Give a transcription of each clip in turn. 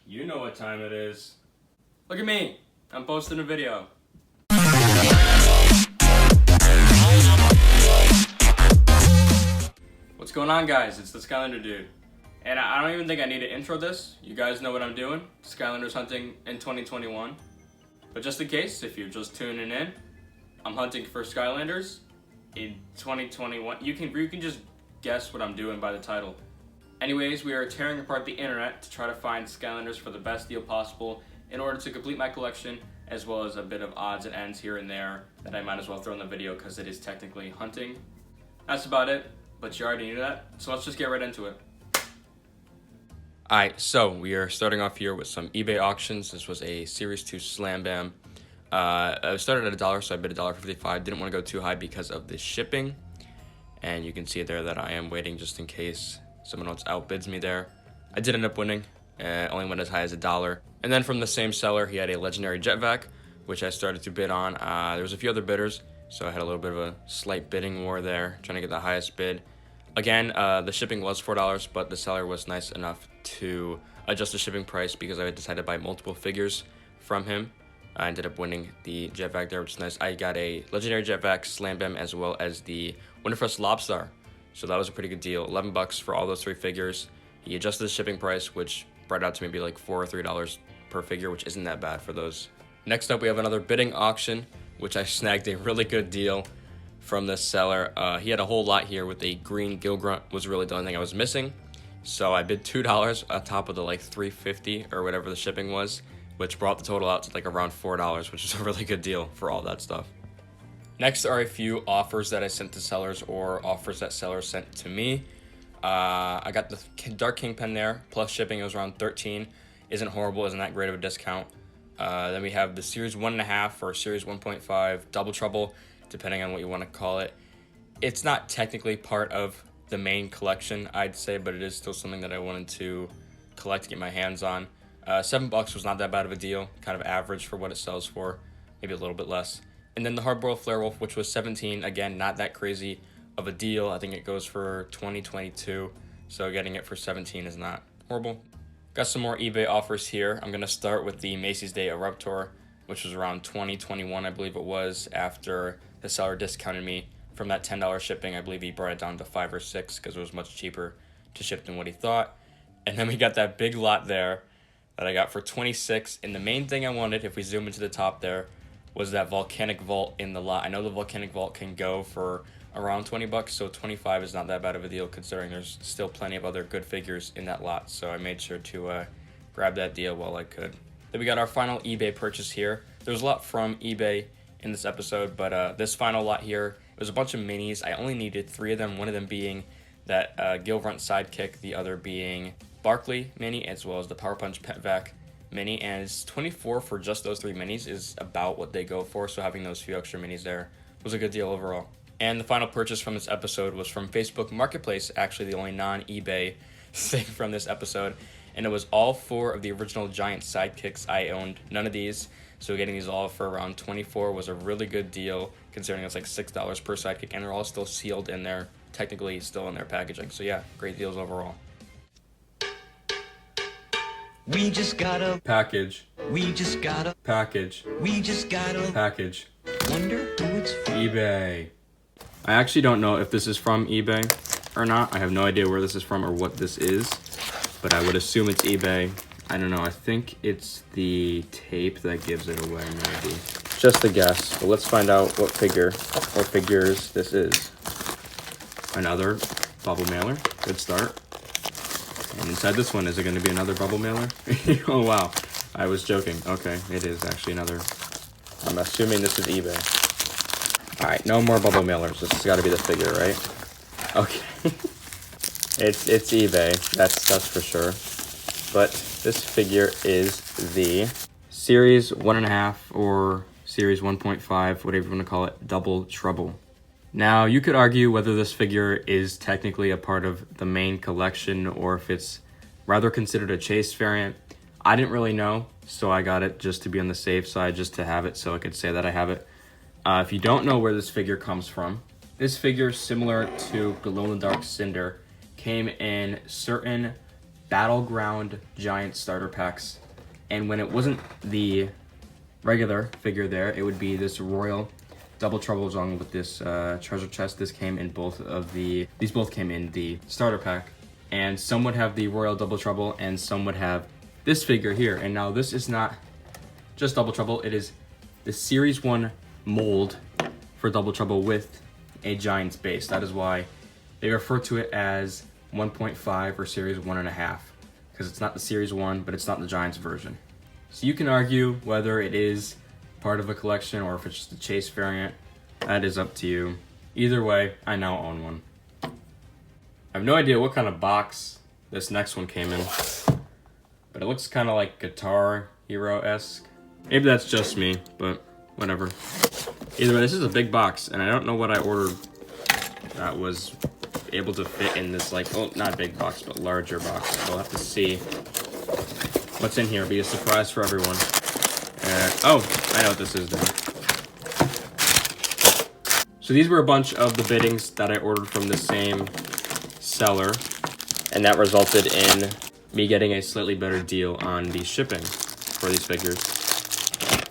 You know what time it is. Look at me. I'm posting a video. What's going on, guys? It's the Skylander dude. And I don't even think I need to intro this. You guys know what I'm doing. Skylanders hunting in 2021. But just in case, if you're just tuning in, I'm hunting for Skylanders in 2021. You can just guess what I'm doing by the title. Anyways, we are tearing apart the internet to try to find Skylanders for the best deal possible in order to complete my collection, as well as a bit of odds and ends here and there that I might as well throw in the video because it is technically hunting. That's about it, but you already knew that, so let's just get right into it. Alright, so we are starting off here with some eBay auctions. This was a Series 2 Slam Bam. I started at $1, so I bid $1.55. Didn't want to go too high because of the shipping. And you can see there that I am waiting just in case someone else outbids me there. I did end up winning. Only went as high as $1. And then from the same seller, he had a legendary jetvac, which I started to bid on. There was a few other bidders, so I had a little bit of a slight bidding war there, trying to get the highest bid. Again, the shipping was $4, but the seller was nice enough to adjust the shipping price because I had decided to buy multiple figures from him. I ended up winning the jetvac there, which is nice. I got a legendary jetvac, Slam Bam, as well as the Winterfest Lobstar. So that was a pretty good deal. $11 for all those 3 figures. He adjusted the shipping price, which brought out to maybe like $4 or $3 per figure, which isn't that bad for those. Next up, we have another bidding auction, which I snagged a really good deal from this seller. He had a whole lot here with a green Gilgrunt, was really the only thing I was missing. So I bid $2 on top of the like $3.50 or whatever the shipping was, which brought the total out to like around $4, which is a really good deal for all that stuff. Next are a few offers that I sent to sellers or offers that sellers sent to me. I got the Dark Kingpin there, plus shipping. It was around $13. Isn't horrible, isn't that great of a discount. Then we have the Series 1.5 or Series 1.5 Double Trouble, depending on what you want to call it. It's not technically part of the main collection, I'd say, but it is still something that I wanted to collect, get my hands on. $7 was not that bad of a deal, kind of average for what it sells for, maybe a little bit less. And then the Hardboiled Flarewolf, which was $17, again, not that crazy of a deal. I think it goes for $20-22, so getting it for $17 is not horrible. Got some more eBay offers here. I'm gonna start with the Macy's Day Eruptor, which was around $20-21, I believe it was, after the seller discounted me from that $10 shipping. I believe he brought it down to $5 or $6 because it was much cheaper to ship than what he thought. And then we got that big lot there that I got for $26. And the main thing I wanted, if we zoom into the top there, was that Volcanic Vault in the lot. I know the Volcanic Vault can go for around $20, so $25 is not that bad of a deal considering there's still plenty of other good figures in that lot. So I made sure to grab that deal while I could. Then we got our final eBay purchase here. There's a lot from eBay in this episode, but this final lot here, it was a bunch of minis. I only needed 3 of them, one of them being that Gilgrunt Sidekick, the other being Barkley mini, as well as the Power Punch Pet Vac mini, and it's $24 for just those 3 minis is about what they go for, so having those few extra minis there was a good deal overall. And the final purchase from this episode was from Facebook Marketplace, actually the only non-eBay thing from this episode, and it was all 4 of the original Giant Sidekicks. I owned none of these, so getting these all for around $24 was a really good deal, considering it's like $6 per Sidekick, and they're all still sealed in there, technically still in their packaging, so yeah, great deals overall. We just gotta Package. We just gotta Package. We just gotta Package. wonder who it's from. eBay. I actually don't know if this is from eBay or not. I have no idea where this is from or what this is, but I would assume it's eBay. I don't know. I think it's the tape that gives it away, maybe. Just a guess, but let's find out what figure or figures this is. Another bubble mailer. Good start. And inside this one, is it going to be another bubble mailer? Oh, wow. I was joking. Okay, it is actually another. I'm assuming this is eBay. All right, no more bubble mailers. This has got to be the figure, right? Okay. It's eBay. That's for sure. But this figure is the Series 1.5 or Series 1.5, whatever you want to call it, Double Trouble. Now, you could argue whether this figure is technically a part of the main collection or if it's rather considered a chase variant. I didn't really know, so I got it just to be on the safe side, just to have it so I could say that I have it. If you don't know where this figure comes from, this figure, similar to Glow-in-the-Dark Cinder, came in certain Battleground Giant starter packs. And when it wasn't the regular figure there, it would be this Royal Double Trouble along with this treasure chest. These both came in the starter pack. And some would have the Royal Double Trouble and some would have this figure here. And now this is not just Double Trouble, it is the Series 1 mold for Double Trouble with a Giant's base. That is why they refer to it as 1.5 or Series 1.5, because it's not the Series 1, but it's not the Giants version. So you can argue whether it is part of a collection or if it's just a chase variant. That is up to you. Either way, I now own one. I have no idea what kind of box this next one came in, but it looks kind of like Guitar Hero-esque. Maybe that's just me, but whatever. Either way, this is a big box, and I don't know what I ordered that was able to fit in this, like, well, not a big box, but larger box. So we'll have to see what's in here. It'll be a surprise for everyone. Oh, I know what this is then. So these were a bunch of the biddings that I ordered from the same seller, and that resulted in me getting a slightly better deal on the shipping for these figures.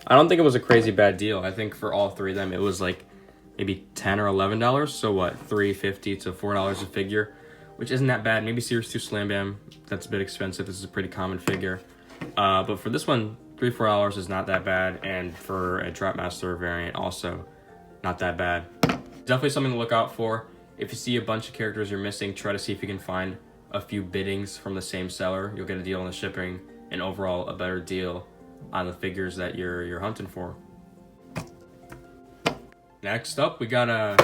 I don't think it was a crazy bad deal. I think for all three of them, it was like maybe $10 or $11. So what, $3.50 to $4 a figure, which isn't that bad. Maybe Series 2 Slam Bam, that's a bit expensive. This is a pretty common figure. But for this one, $3 or $4 is not that bad. And for a Drop Master variant, also not that bad. Definitely something to look out for. If you see a bunch of characters you're missing, try to see if you can find a few biddings from the same seller. You'll get a deal on the shipping and overall a better deal on the figures that you're hunting for. Next up, we got a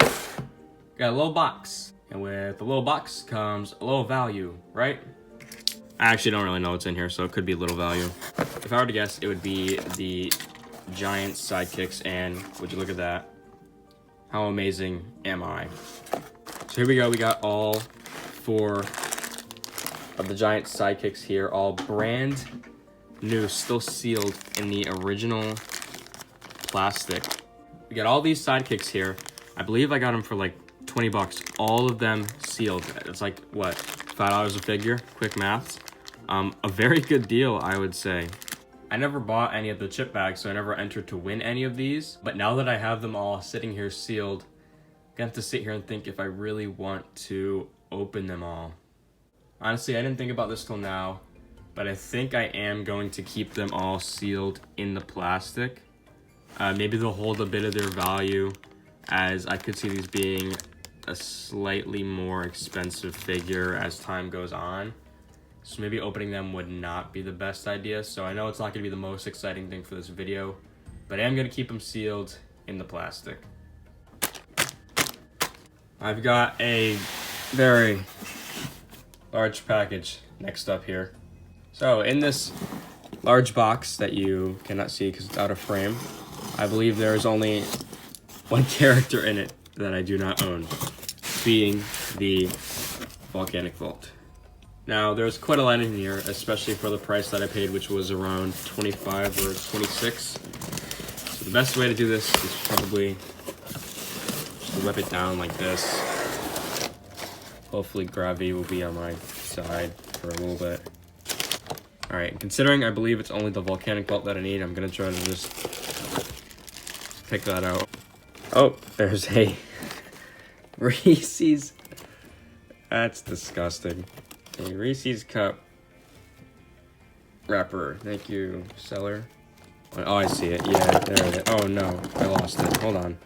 little box, and with the little box comes a little value, right? I actually don't really know what's in here, so it could be little value. If I were to guess, it would be the Giant sidekicks, and would you look at that? How amazing am I? So here we go. We got all 4 of the Giant sidekicks here, all brand new, still sealed in the original plastic. We got all these sidekicks here. I believe I got them for like 20 bucks. All of them sealed. It's like, what, $5 a figure? Quick maths. A very good deal, I would say. I never bought any of the chip bags, so I never entered to win any of these. But now that I have them all sitting here sealed, I'm gonna have to sit here and think if I really want to open them all. Honestly, I didn't think about this till now, but I think I am going to keep them all sealed in the plastic. Maybe they'll hold a bit of their value, as I could see these being a slightly more expensive figure as time goes on. So maybe opening them would not be the best idea. So I know it's not going to be the most exciting thing for this video, but I am going to keep them sealed in the plastic. I've got a very large package next up here. So in this large box that you cannot see because it's out of frame, I believe there is only one character in it that I do not own, being the Volcanic Vault. Now, there's quite a lot in here, especially for the price that I paid, which was around 25 or 26. So the best way to do this is probably just whip it down like this. Hopefully gravity will be on my side for a little bit. Alright, considering I believe it's only the Volcanic Vault that I need, I'm going to try to just pick that out. Oh, there's a Reese's. That's disgusting. A Reese's cup wrapper. Thank you, seller. Oh, I see it. Yeah, there it is. Oh no, I lost it. Hold on.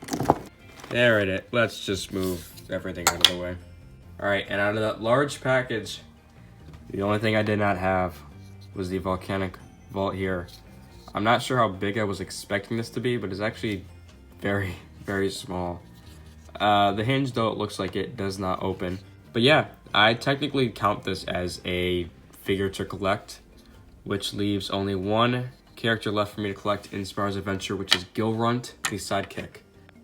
There it is. Let's just move everything out of the way. Alright, and out of that large package, the only thing I did not have was the Volcanic Vault here. I'm not sure how big I was expecting this to be, but it's actually very, very small. The hinge, though, it looks like it does not open. But yeah, I technically count this as a figure to collect, which leaves only one character left for me to collect in Spar's Adventure, which is Gilrunt, the sidekick.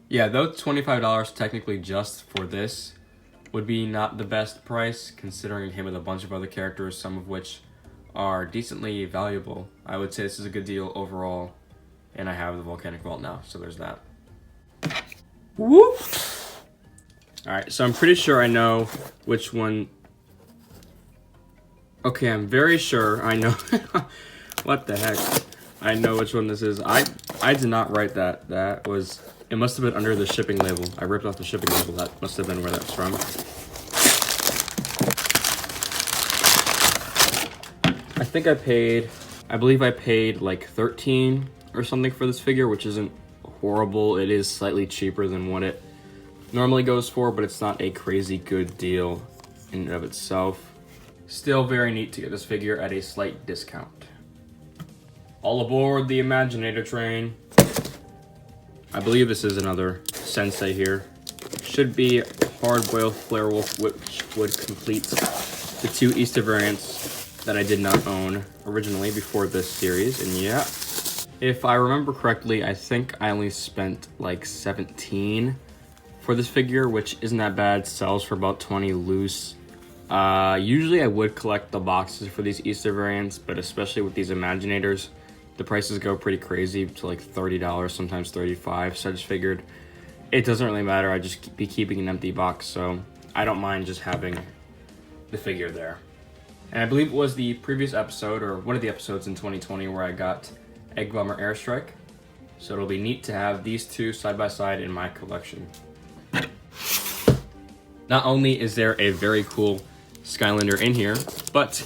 Yeah, though $25 technically just for this would be not the best price, considering it came with a bunch of other characters, some of which are decently valuable. I would say this is a good deal overall, and I have the Volcanic Vault now, so there's that. Whoop! Alright, so I'm pretty sure I know which one Okay, I'm very sure I know. What the heck? I know which one this is. I did not write that. It must have been under the shipping label. I ripped off the shipping label. That must have been where that's from. I believe I paid like 13 or something for this figure, which isn't horrible. It is slightly cheaper than what it normally goes for, but it's not a crazy good deal in and of itself. Still very neat to get this figure at a slight discount. All aboard the Imaginator train. I believe this is another Sensei here. Should be Hard-Boiled Flare Wolf, which would complete the 2 Easter variants that I did not own originally before this series. And yeah, if I remember correctly, I think I only spent like 17 for this figure, which isn't that bad. Sells for about 20 loose. Usually I would collect the boxes for these Easter variants, but especially with these Imaginators, the prices go pretty crazy to like $30, sometimes $35. So I just figured it doesn't really matter. I just be keeping an empty box, so I don't mind just having the figure there. And I believe it was the previous episode, or one of the episodes in 2020, where I got Egg Bomber Airstrike. So it'll be neat to have these two side by side in my collection. Not only is there a very cool Skylander in here, but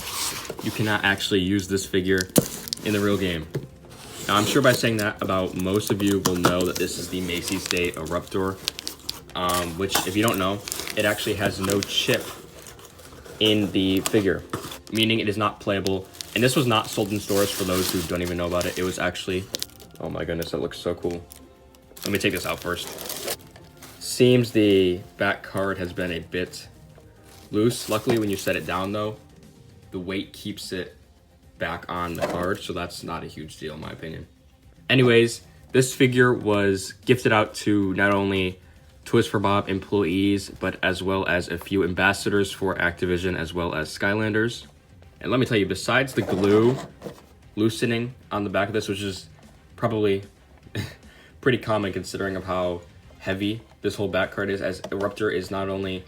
you cannot actually use this figure in the real game. Now, I'm sure by saying that, about most of you will know that this is the Macy's Day Eruptor, which, if you don't know, it actually has no chip in the figure, meaning it is not playable. And this was not sold in stores, for those who don't even know about it. It was actually, oh my goodness, that looks so cool. Let me take this out first. Seems the back card has been a bit loose. Luckily, when you set it down though, the weight keeps it back on the card, so that's not a huge deal in my opinion. Anyways, this figure was gifted out to not only Toys for Bob employees, but as well as a few ambassadors for Activision, as well as Skylanders. And let me tell you, besides the glue loosening on the back of this, which is probably pretty common considering of how heavy this whole back card is, as Eruptor is not only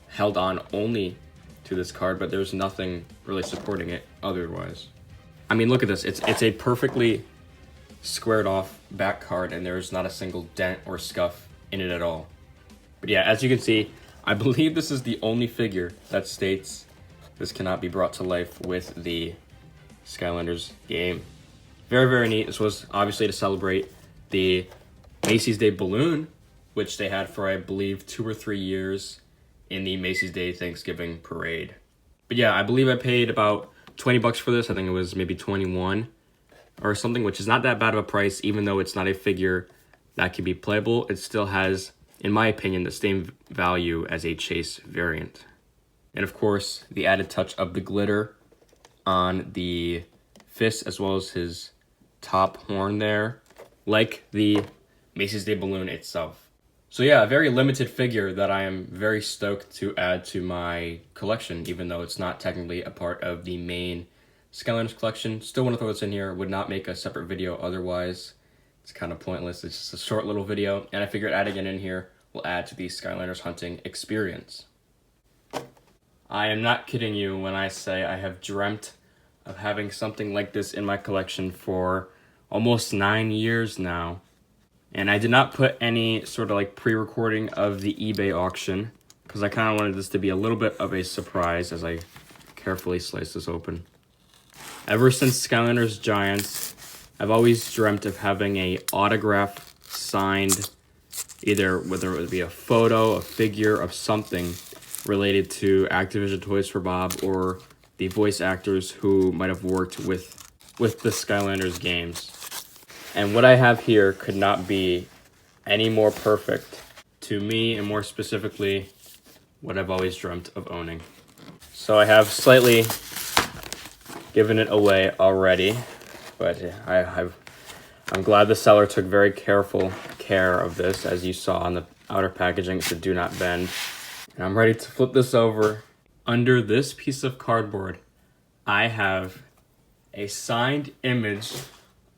held on only to this card, but there's nothing really supporting it otherwise. I mean, look at this. It's a perfectly squared off back card, and there's not a single dent or scuff in it at all. But yeah, as you can see, I believe this is the only figure that states this cannot be brought to life with the Skylanders game. Very, very neat. This was obviously to celebrate the Macy's Day balloon, which they had for, I believe, 2 or 3 years in the Macy's Day Thanksgiving parade. But yeah, I believe I paid about 20 bucks for this. I think it was maybe 21 or something, which is not that bad of a price. Even though it's not a figure that can be playable, it still has, in my opinion, the same value as a Chase variant. And of course, the added touch of the glitter on the fist, as well as his top horn there, like the Macy's Day balloon itself. So yeah, a very limited figure that I am very stoked to add to my collection, even though it's not technically a part of the main Skylanders collection. Still want to throw this in here. Would not make a separate video otherwise. It's kind of pointless. It's just a short little video, and I figured adding it in here will add to the Skylanders hunting experience. I am not kidding you when I say I have dreamt of having something like this in my collection for almost 9 years now. And I did not put any sort of like pre-recording of the eBay auction, because I kind of wanted this to be a little bit of a surprise as I carefully slice this open. Ever since Skylanders Giants, I've always dreamt of having a autograph signed, either whether it would be a photo, a figure of something related to Activision Toys for Bob or the voice actors who might have worked with the Skylanders games. And what I have here could not be any more perfect to me, and more specifically, what I've always dreamt of owning. So I have slightly given it away already, but I'm glad the seller took very careful care of this. As you saw on the outer packaging, it said "Do not bend." And I'm ready to flip this over. Under this piece of cardboard, I have a signed image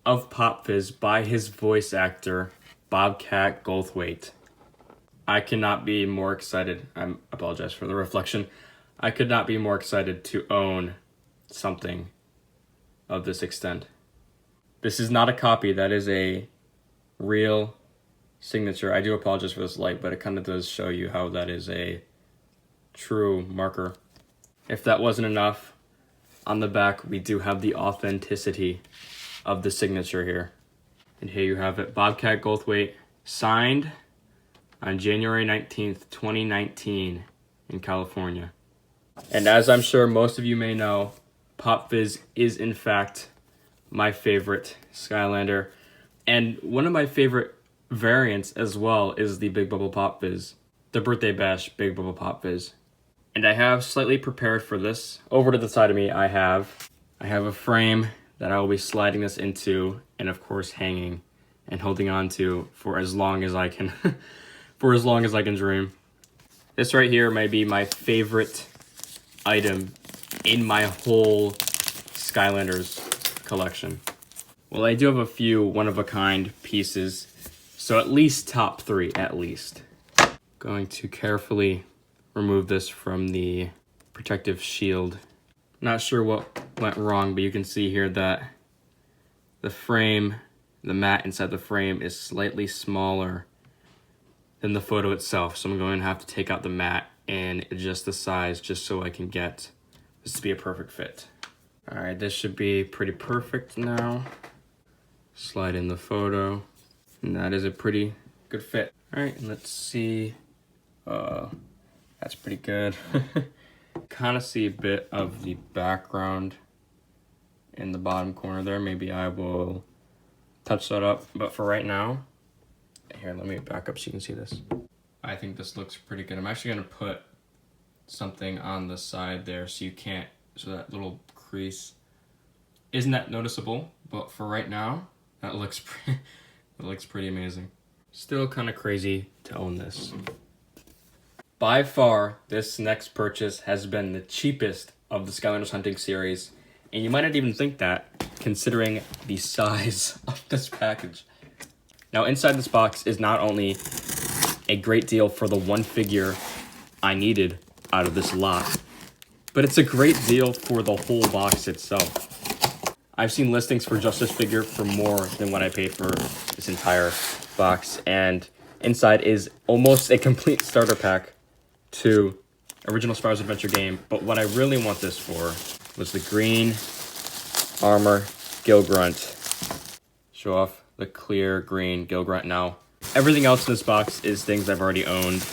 of Pop Fizz by his voice actor, Bobcat Goldthwait. I cannot be more excited. I apologize for the reflection. I could not be more excited to own something of this extent. This is not a copy, that is a real signature. I do apologize for this light, but it kind of does show you how that is a true marker. If that wasn't enough, on the back we do have the authenticity of the signature here. And here you have it, Bobcat Goldthwait, signed on January 19th, 2019 in California. And as I'm sure most of you may know, Pop Fizz is in fact my favorite Skylander. And one of my favorite variants as well is the Big Bubble Pop Fizz, the Birthday Bash Big Bubble Pop Fizz. And I have slightly prepared for this. Over to the side of me, I have a frame that I will be sliding this into, and of course hanging and holding on to for as long as I can, for as long as I can dream. This right here might be my favorite item in my whole Skylanders collection. Well, I do have a few one-of-a-kind pieces, so at least top 3, at least. Going to carefully remove this from the protective shield. Not sure what went wrong, but you can see here that the frame, the mat inside the frame is slightly smaller than the photo itself. So I'm going to have to take out the mat and adjust the size just so I can get this to be a perfect fit. All right, this should be pretty perfect now. Slide in the photo, and that is a pretty good fit. All right, let's see. That's pretty good. Kind of see a bit of the background in the bottom corner there. Maybe I will touch that up, but for right now, here, let me back up so you can see this. I think this looks pretty good. I'm actually gonna put something on the side there so you can't, so that little crease isn't that noticeable, but for right now, that looks pretty amazing. Still kind of crazy to own this. By far, this next purchase has been the cheapest of the Skylanders Hunting series, and you might not even think that, considering the size of this package. Now, inside this box is not only a great deal for the one figure I needed out of this lot, but it's a great deal for the whole box itself. I've seen listings for just this figure for more than what I paid for this entire box, and inside is almost a complete starter pack to original Spyro's Adventure game. But what I really want this for was the green armor Gill Grunt. Show off the clear green Gill Grunt now. Everything else in this box is things I've already owned.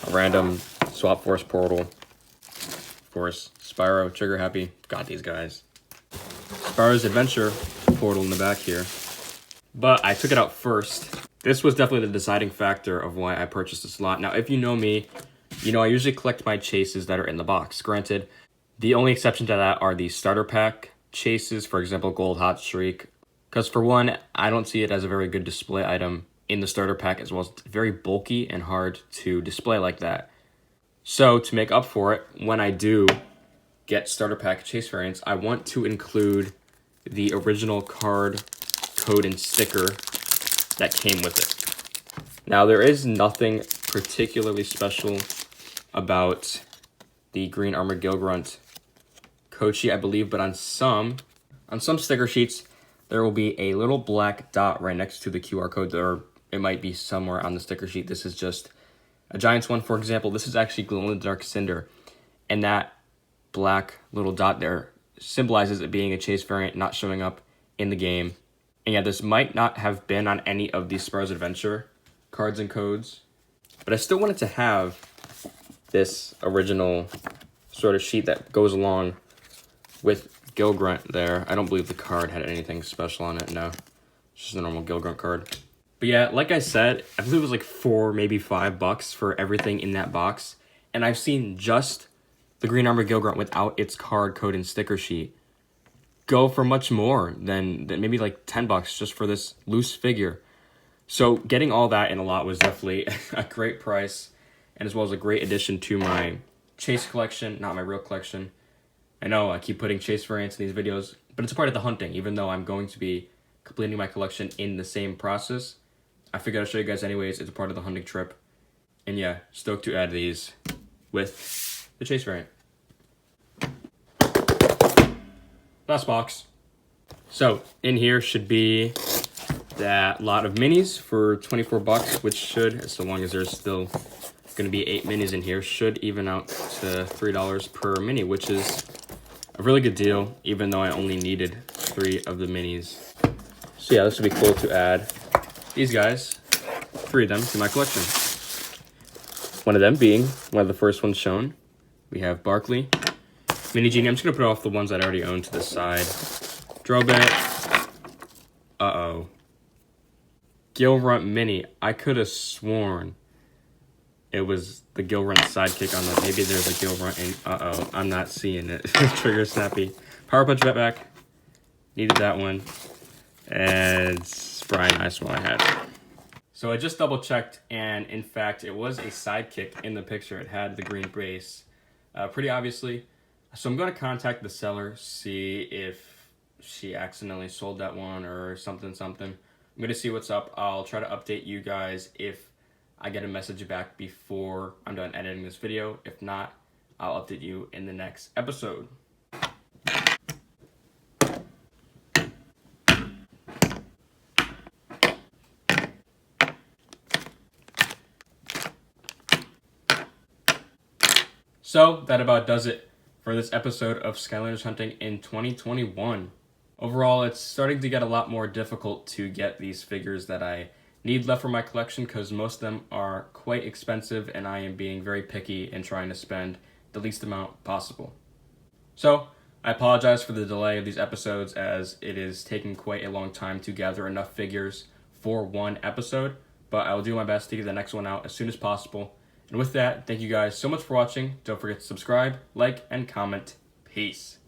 A random Swap Force portal. Of course, Spyro, Trigger Happy, got these guys. Spyro's Adventure portal in the back here. But I took it out first. This was definitely the deciding factor of why I purchased this lot. Now, if you know me, you know I usually collect my chases that are in the box. Granted, the only exception to that are the starter pack chases, for example, Gold Hot Streak. Because for one, I don't see it as a very good display item in the starter pack, as well as it's very bulky and hard to display like that. So to make up for it, when I do get starter pack chase variants, I want to include the original card, code, and sticker that came with it. Now, there is nothing particularly special about the green armored Gill Grunt code sheet, I believe, but on some sticker sheets, there will be a little black dot right next to the QR code, or it might be somewhere on the sticker sheet. This is just a Giants one, for example. This is actually glow-in-the-dark Cinder, and that black little dot there symbolizes it being a chase variant not showing up in the game. And yeah, this might not have been on any of these Spyro's Adventure cards and codes, but I still wanted to have this original sort of sheet that goes along with Gill Grunt there. I don't believe the card had anything special on it, no. It's just a normal Gill Grunt card. But yeah, like I said, I believe it was like $4, maybe $5 for everything in that box. And I've seen just the Green Armor Gill Grunt without its card, code, and sticker sheet go for much more than maybe like $10 just for this loose figure. So getting all that in a lot was definitely a great price, and as well as a great addition to my chase collection, not my real collection. I know I keep putting chase variants in these videos, but it's a part of the hunting, even though I'm going to be completing my collection in the same process. I figured I'd show you guys anyways. It's a part of the hunting trip. And yeah, stoked to add these with the chase variant. last box. So in here should be that lot of minis for 24 bucks, which should, so long as there's still going to be 8 minis in here, should even out to $3 per mini, which is a really good deal, even though I only needed 3 of the minis. So yeah, this would be cool to add these guys, 3 of them, to my collection. One of them being one of the first ones shown. We have Barkley, Mini Genie. I'm just going to put off the ones that I already own to the side. Drobet. Uh-oh. Gilrunt Mini. I could have sworn it was the Gilrunt sidekick on that. Maybe there's a Gilrunt in. Uh-oh. I'm not seeing it. Trigger Snappy. Power Punch Jetpack. Needed that one. And Brian Ice one I had. So I just double checked, and in fact, it was a sidekick in the picture. It had the green base, pretty obviously. So I'm going to contact the seller, see if she accidentally sold that one or something. I'm going to see what's up. I'll try to update you guys if I get a message back before I'm done editing this video. If not, I'll update you in the next episode. So that about does it for this episode of Skylanders Hunting in 2021. Overall, it's starting to get a lot more difficult to get these figures that I need left for my collection because most of them are quite expensive and I am being very picky and trying to spend the least amount possible. So I apologize for the delay of these episodes as it is taking quite a long time to gather enough figures for one episode, but I will do my best to get the next one out as soon as possible. And with that, thank you guys so much for watching. Don't forget to subscribe, like, and comment. Peace.